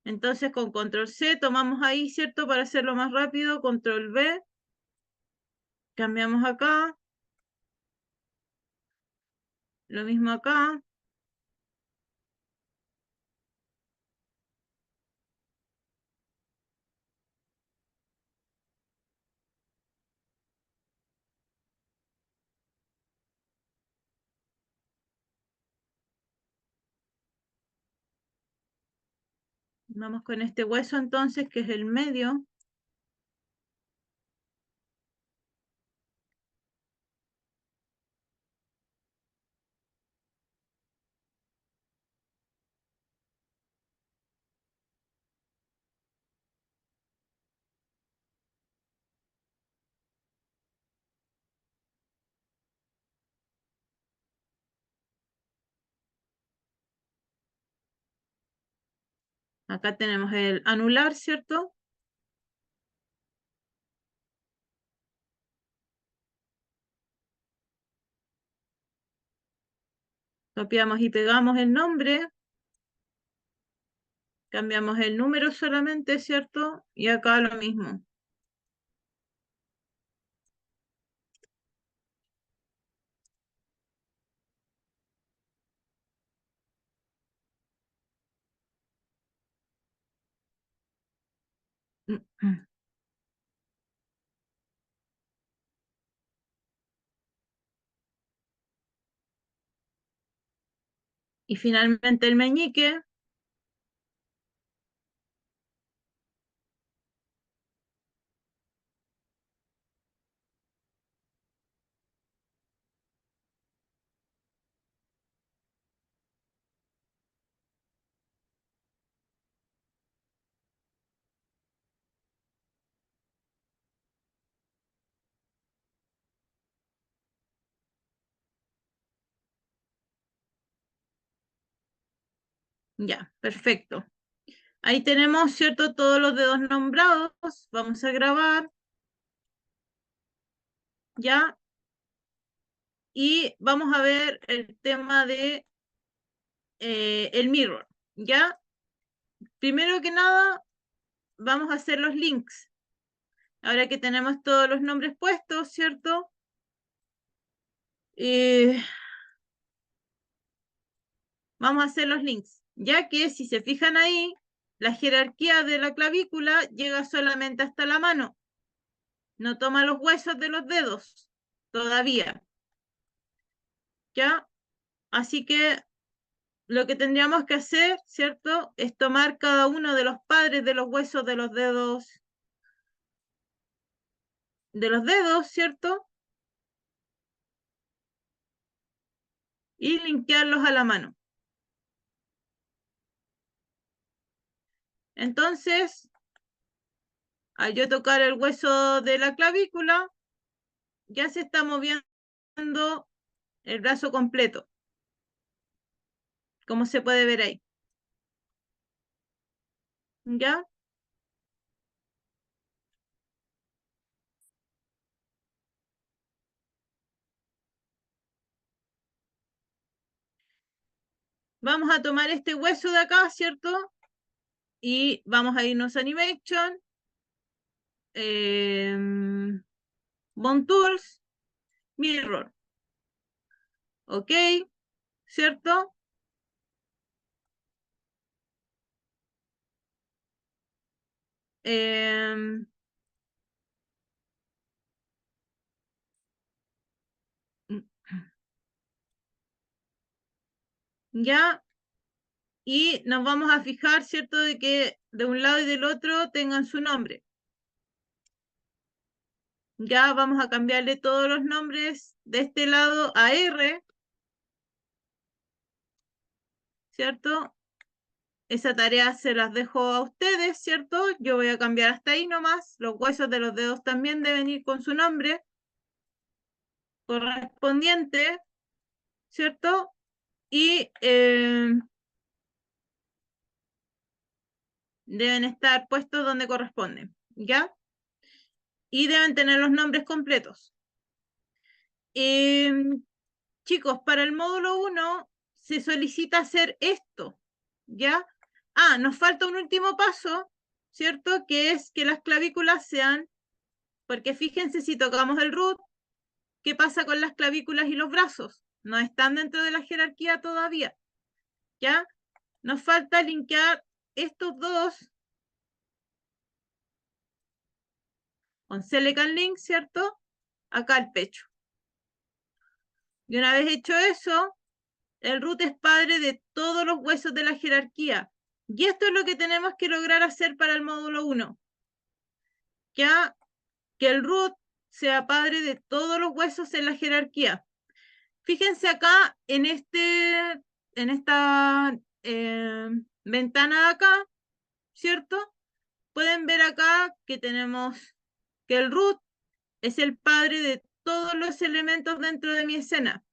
Entonces con control C tomamos ahí, ¿cierto? Para hacerlo más rápido, control V. Cambiamos acá. Lo mismo acá. Vamos con este hueso entonces, que es el medio. Acá tenemos el anular, ¿cierto? Copiamos y pegamos el nombre. Cambiamos el número solamente, ¿cierto? Y acá lo mismo. Y finalmente el meñique. Ya, perfecto. Ahí tenemos, ¿cierto? Todos los dedos nombrados. Vamos a grabar. Ya. Y vamos a ver el tema de el mirror. Ya. Primero que nada, vamos a hacer los links. Ahora que tenemos todos los nombres puestos, ¿cierto? Vamos a hacer los links, ya que si se fijan ahí, la jerarquía de la clavícula llega solamente hasta la mano. No toma los huesos de los dedos todavía. ¿Ya? Así que lo que tendríamos que hacer, ¿cierto? Es tomar cada uno de los padres de los huesos de los dedos, ¿cierto? Y linkearlos a la mano. Entonces, al yo tocar el hueso de la clavícula, ya se está moviendo el brazo completo, como se puede ver ahí. ¿Ya? Vamos a tomar este hueso de acá, ¿cierto? Y vamos a irnos a Animation, Bone Tools, Mirror. ¿Ok? ¿Cierto? Em, ya, y nos vamos a fijar, ¿cierto? De que de un lado y del otro tengan su nombre. Ya vamos a cambiarle todos los nombres de este lado a R, ¿cierto? Esa tarea se las dejo a ustedes, ¿cierto? Yo voy a cambiar hasta ahí nomás. Los huesos de los dedos también deben ir con su nombre correspondiente, ¿cierto? Y deben estar puestos donde corresponden, ¿ya? Y deben tener los nombres completos. Chicos, para el módulo 1 se solicita hacer esto, ¿ya? Ah, nos falta un último paso, ¿cierto? Que es que las clavículas sean, porque fíjense si tocamos el root, ¿qué pasa con las clavículas y los brazos? No están dentro de la jerarquía todavía, ¿ya? Nos falta linkear estos dos con Select and Link, ¿cierto? Acá al pecho. Y una vez hecho eso, el root es padre de todos los huesos de la jerarquía. Y esto es lo que tenemos que lograr hacer para el módulo 1. Ya que el root sea padre de todos los huesos en la jerarquía. Fíjense acá en esta ventana de acá, ¿cierto? Pueden ver acá que tenemos que el root es el padre de todos los elementos dentro de mi escena.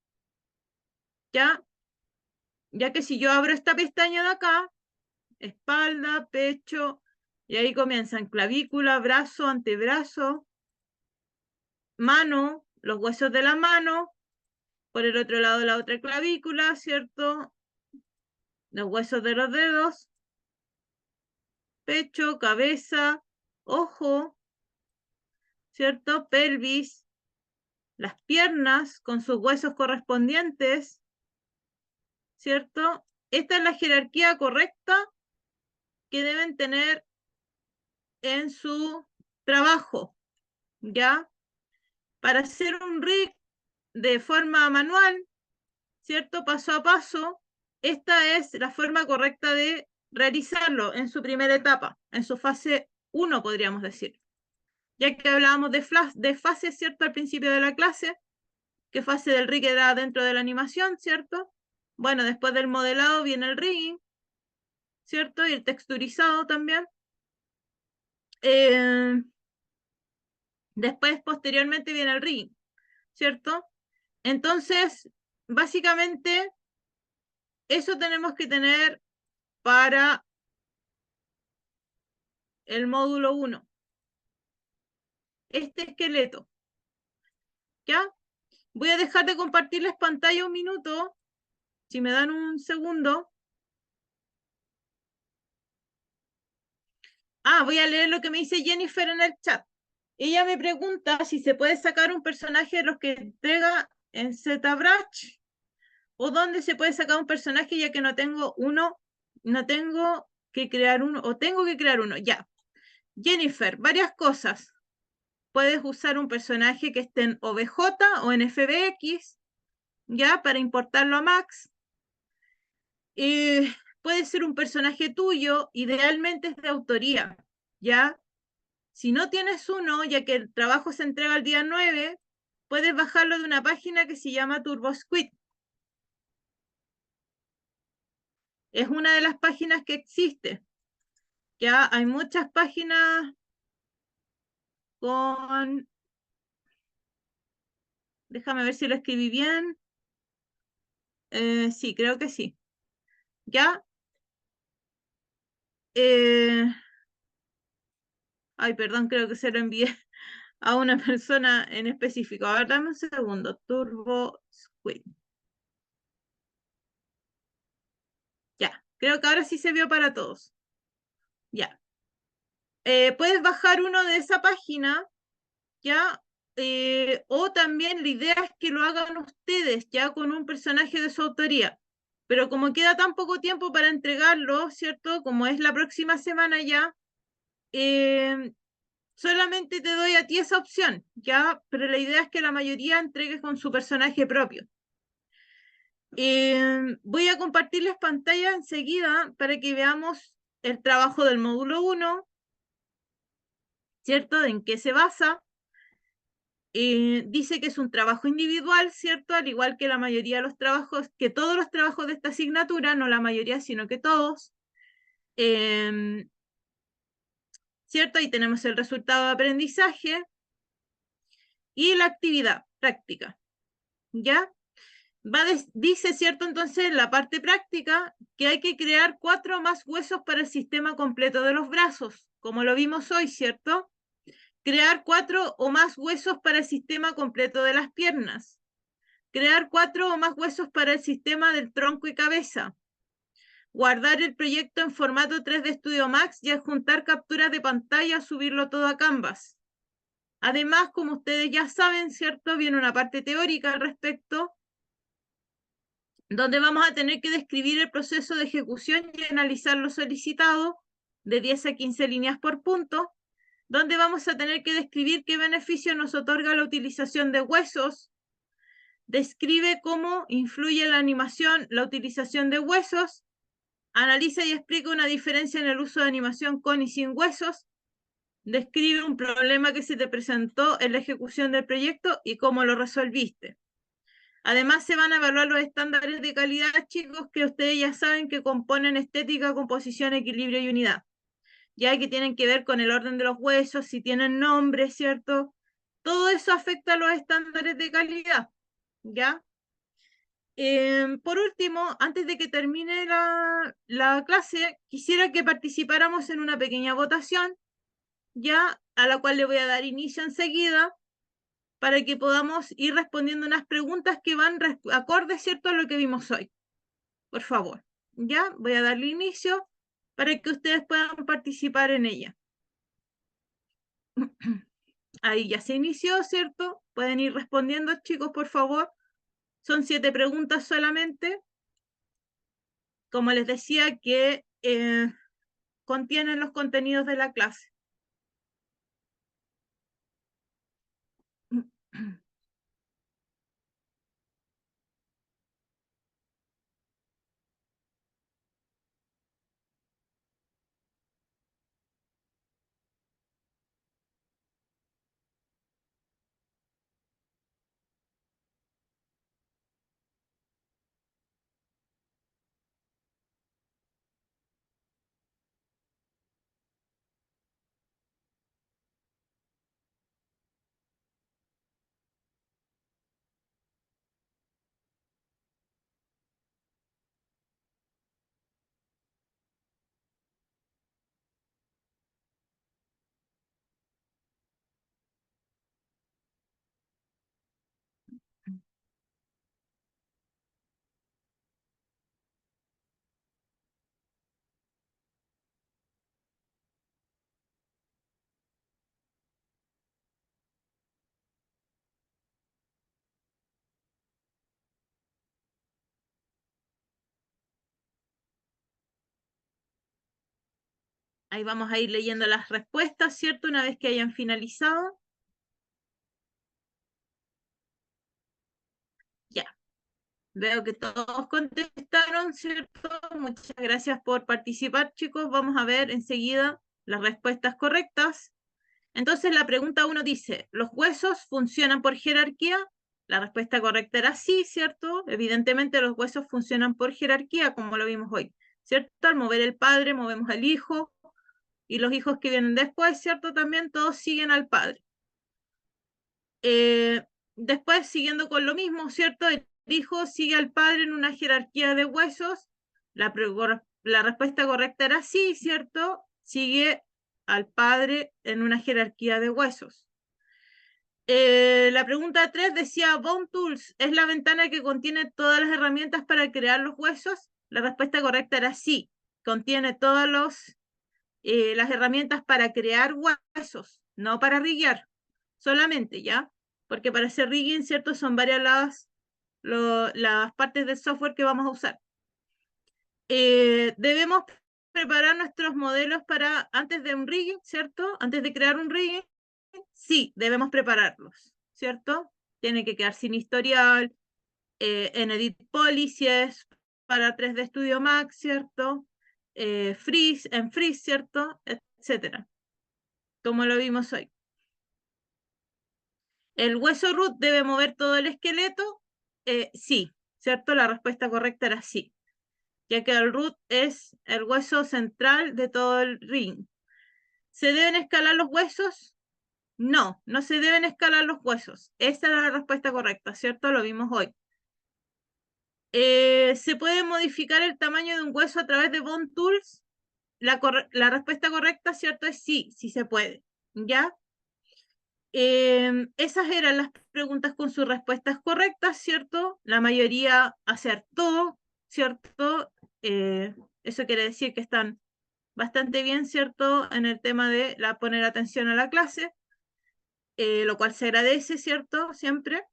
¿Ya? Ya que si yo abro esta pestaña de acá, espalda, pecho, y ahí comienzan clavícula, brazo, antebrazo, mano, los huesos de la mano, por el otro lado la otra clavícula, ¿cierto? Los huesos de los dedos, pecho, cabeza, ojo, ¿cierto? Pelvis, las piernas con sus huesos correspondientes, ¿cierto? Esta es la jerarquía correcta que deben tener en su trabajo, ¿ya? Para hacer un rig de forma manual, ¿cierto? Paso a paso, esta es la forma correcta de realizarlo en su primera etapa, en su fase 1, podríamos decir. Ya que hablábamos de fase, ¿cierto? Al principio de la clase, ¿qué fase del rig era dentro de la animación, ¿cierto? Bueno, después del modelado viene el rigging, ¿cierto? Y el texturizado también. Después, posteriormente, viene el rigging, ¿cierto? Entonces, básicamente, eso tenemos que tener para el módulo 1. Este esqueleto, ¿ya? Voy a dejar de compartirles pantalla un minuto, si me dan un segundo. Ah, voy a leer lo que me dice Jennifer en el chat. Ella me pregunta si se puede sacar un personaje de los que entrega en ZBrush o dónde se puede sacar un personaje ya que no tengo uno, no tengo que crear uno o tengo que crear uno. Ya. Jennifer, varias cosas. Puedes usar un personaje que esté en OBJ o en FBX, ya, para importarlo a Max. Puede ser un personaje tuyo, idealmente es de autoría, ya. Si no tienes uno, ya que el trabajo se entrega el día 9, puedes bajarlo de una página que se llama TurboSquid. Es una de las páginas que existe. Ya hay muchas páginas con... Déjame ver si lo escribí bien. Sí, creo que sí. ¿Ya? Eh, Ay, perdón, creo que se lo envié a una persona en específico. A ver, dame un segundo. TurboSquid. Creo que ahora sí se vio para todos. Ya. Puedes bajar uno de esa página, ¿ya? O también la idea es que lo hagan ustedes, ya con un personaje de su autoría. Pero como queda tan poco tiempo para entregarlo, ¿cierto? Como es la próxima semana ya, solamente te doy a ti esa opción, ¿ya? Pero la idea es que la mayoría entregue con su personaje propio. Voy a compartirles pantalla enseguida para que veamos el trabajo del módulo 1, ¿cierto? En qué se basa. Dice que es un trabajo individual, ¿cierto? Al igual que la mayoría de los trabajos, que todos los trabajos de esta asignatura, no la mayoría, sino que todos. ¿Cierto? Ahí tenemos el resultado de aprendizaje y la actividad práctica, ¿ya? Dice, ¿cierto? Entonces, en la parte práctica, que hay que crear 4 más huesos para el sistema completo de los brazos, como lo vimos hoy, ¿cierto? Crear 4 o más huesos para el sistema completo de las piernas. Crear 4 o más huesos para el sistema del tronco y cabeza. Guardar el proyecto en formato 3D Studio Max y adjuntar capturas de pantalla, subirlo todo a Canvas. Además, como ustedes ya saben, ¿cierto? Viene una parte teórica al respecto, donde vamos a tener que describir el proceso de ejecución y analizar lo solicitado de 10 a 15 líneas por punto, donde vamos a tener que describir qué beneficio nos otorga la utilización de huesos, describe cómo influye la animación la utilización de huesos, analiza y explica una diferencia en el uso de animación con y sin huesos, describe un problema que se te presentó en la ejecución del proyecto y cómo lo resolviste. Además, se van a evaluar los estándares de calidad, chicos, que ustedes ya saben que componen estética, composición, equilibrio y unidad. Ya que tienen que ver con el orden de los huesos, si tienen nombre, ¿cierto? Todo eso afecta a los estándares de calidad, ¿ya? Por último, antes de que termine la clase, quisiera que participáramos en una pequeña votación, ya a la cual le voy a dar inicio enseguida, para que podamos ir respondiendo unas preguntas que van acorde, ¿cierto?, a lo que vimos hoy. Por favor, ya voy a darle inicio para que ustedes puedan participar en ella. Ahí ya se inició, ¿cierto? Pueden ir respondiendo, chicos, por favor. Son 7 preguntas solamente. Como les decía, que contienen los contenidos de la clase. Ahí vamos a ir leyendo las respuestas, ¿cierto? Una vez que hayan finalizado. Ya. Veo que todos contestaron, ¿cierto? Muchas gracias por participar, chicos. Vamos a ver enseguida las respuestas correctas. Entonces, la pregunta 1 dice, ¿los huesos funcionan por jerarquía? La respuesta correcta era sí, ¿cierto? Evidentemente los huesos funcionan por jerarquía, como lo vimos hoy, ¿cierto? Al mover el padre, movemos al hijo, y los hijos que vienen después, ¿cierto? También todos siguen al padre. Después, siguiendo con lo mismo, ¿cierto? El hijo sigue al padre en una jerarquía de huesos. La respuesta correcta era sí, ¿cierto? Sigue al padre en una jerarquía de huesos. La pregunta 3 decía, Bone Tools, ¿es la ventana que contiene todas las herramientas para crear los huesos? La respuesta correcta era sí. contiene todas las herramientas para crear huesos, no para riguear, solamente, ¿ya? Porque para hacer rigging, ¿cierto? Son varias las partes del software que vamos a usar. Debemos preparar nuestros modelos para antes de un rigging, ¿cierto? Antes de crear un rigging, sí, debemos prepararlos, ¿cierto? Tiene que quedar sin historial, en Edit Poly, si es para 3D Studio Max, ¿cierto? Freeze, en Freeze, ¿cierto? Etcétera, como lo vimos hoy. ¿El hueso root debe mover todo el esqueleto? Sí, ¿cierto? La respuesta correcta era sí, ya que el root es el hueso central de todo el ring. ¿Se deben escalar los huesos? No, no se deben escalar los huesos. Esa era la respuesta correcta, ¿cierto? Lo vimos hoy. ¿Se puede modificar el tamaño de un hueso a través de Bone Tools? La respuesta correcta, ¿cierto? Es sí, sí se puede. ¿Ya? Esas eran las preguntas con sus respuestas correctas, ¿cierto? La mayoría acertó, ¿cierto? Eso quiere decir que están bastante bien, ¿cierto? En el tema de poner atención a la clase, lo cual se agradece, ¿cierto? Siempre.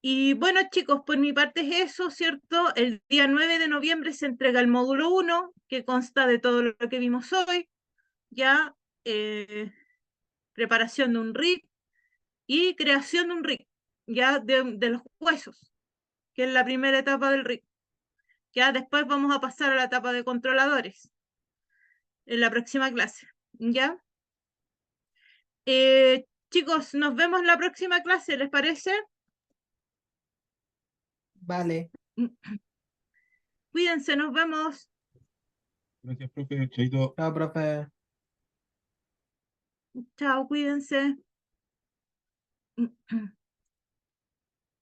Y bueno, chicos, por mi parte es eso, ¿cierto? El día 9 de noviembre se entrega el módulo 1, que consta de todo lo que vimos hoy, ya preparación de un rig y creación de un rig, ya de los huesos, que es la primera etapa del rig. Ya después vamos a pasar a la etapa de controladores en la próxima clase, ¿ya? Chicos, nos vemos la próxima clase, ¿les parece? Vale. Cuídense, nos vemos. Gracias, profe. Chaito. Chao, profe. Chao, cuídense.